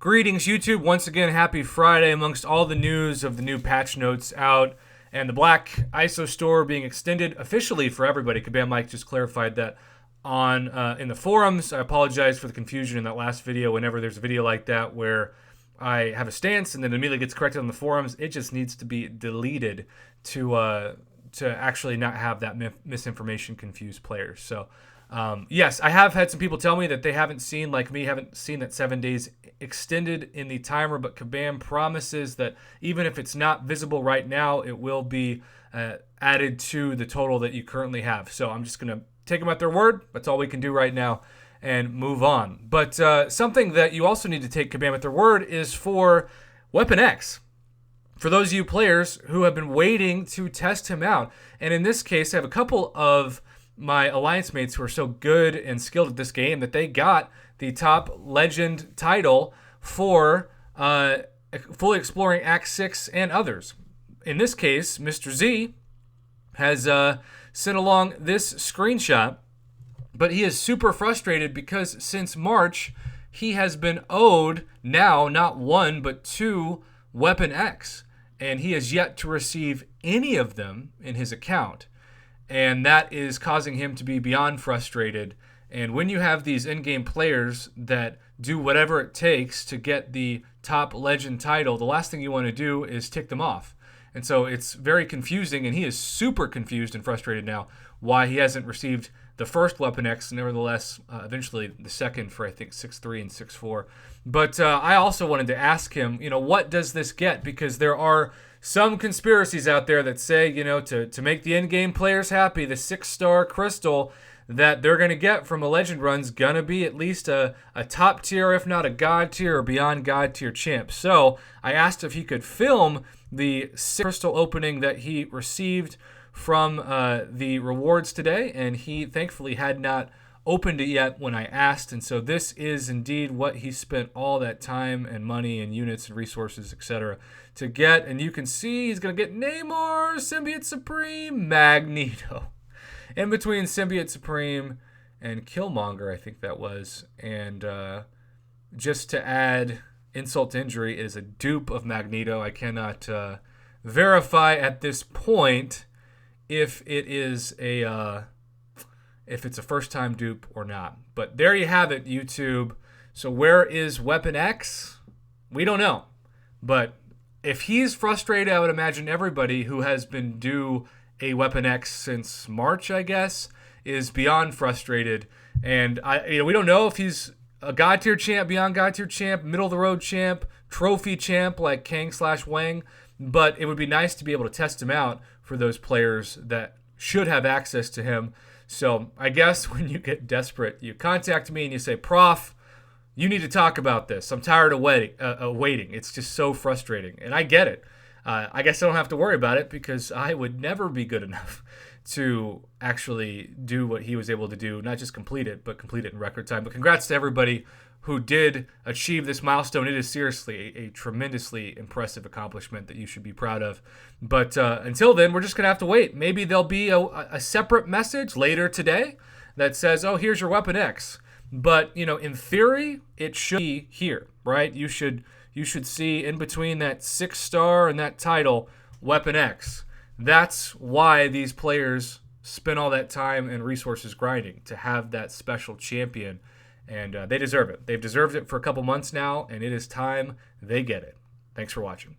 Greetings, YouTube. Once again, happy Friday amongst all the news of the new patch notes out and the Black ISO store being extended officially for everybody. Kabam Mike just clarified that on in the forums. I apologize for the confusion in that last video. Whenever there's a video like that where I have a stance and then immediately gets corrected on the forums, it just needs to be deleted to actually not have that misinformation confuse players. So yes, I have had some people tell me that they haven't seen that 7 days extended in the timer, but Kabam promises that even if it's not visible right now, it will be added to the total that you currently have. So I'm just going to take them at their word. That's all we can do right now and move on. But something that you also need to take Kabam at their word is for Weapon X. For those of you players who have been waiting to test him out. And in this case, I have a couple of my alliance mates who are so good and skilled at this game that they got the top legend title for fully exploring Act 6 and others. In this case, Mr. Z has sent along this screenshot, but he is super frustrated because since March, he has been owed now not one, but two Weapon X, and he has yet to receive any of them in his account. And that is causing him to be beyond frustrated. And when you have these in-game players that do whatever it takes to get the top legend title, the last thing you want to do is tick them off. And so it's very confusing, and he is super confused and frustrated now why he hasn't received the first Weapon X, nevertheless, eventually the second for, I think, 6.3 and 6.4. But I also wanted to ask him, what does this get? Because there are some conspiracies out there that say, to make the in-game players happy, the 6-star crystal that they're going to get from a legend run's going to be at least a top tier, if not a god tier or beyond god tier champ. So I asked if he could film the 6 crystal opening that he received from the rewards today, and he thankfully had not opened it yet when I asked. And so this is indeed what he spent all that time and money and units and resources, etc. to get. And you can see he's going to get Namor, Symbiote Supreme, Magneto. In between Symbiote Supreme and Killmonger, I think that was. And just to add insult to injury, it is a dupe of Magneto. I cannot verify at this point if it is if it's a first-time dupe or not. But there you have it, YouTube. So where is Weapon X? We don't know. But if he's frustrated, I would imagine everybody who has been due a Weapon X since March, I guess, is beyond frustrated. And we don't know if he's a God tier champ, beyond God tier champ, middle of the road champ, trophy champ like Kang/Wang. But it would be nice to be able to test him out for those players that should have access to him. So I guess when you get desperate, you contact me and you say, Prof, you need to talk about this. I'm tired of waiting. It's just so frustrating. And I get it. I guess I don't have to worry about it because I would never be good enough to actually do what he was able to do, not just complete it, but complete it in record time. But congrats to everybody who did achieve this milestone. It is seriously a tremendously impressive accomplishment that you should be proud of. But until then, we're just going to have to wait. Maybe there'll be a separate message later today that says, oh, here's your Weapon X. But, in theory, it should be here, right? You should see in between that 6-star and that title, Weapon X. That's why these players spend all that time and resources grinding, to have that special champion. And they deserve it. They've deserved it for a couple months now, and it is time they get it. Thanks for watching.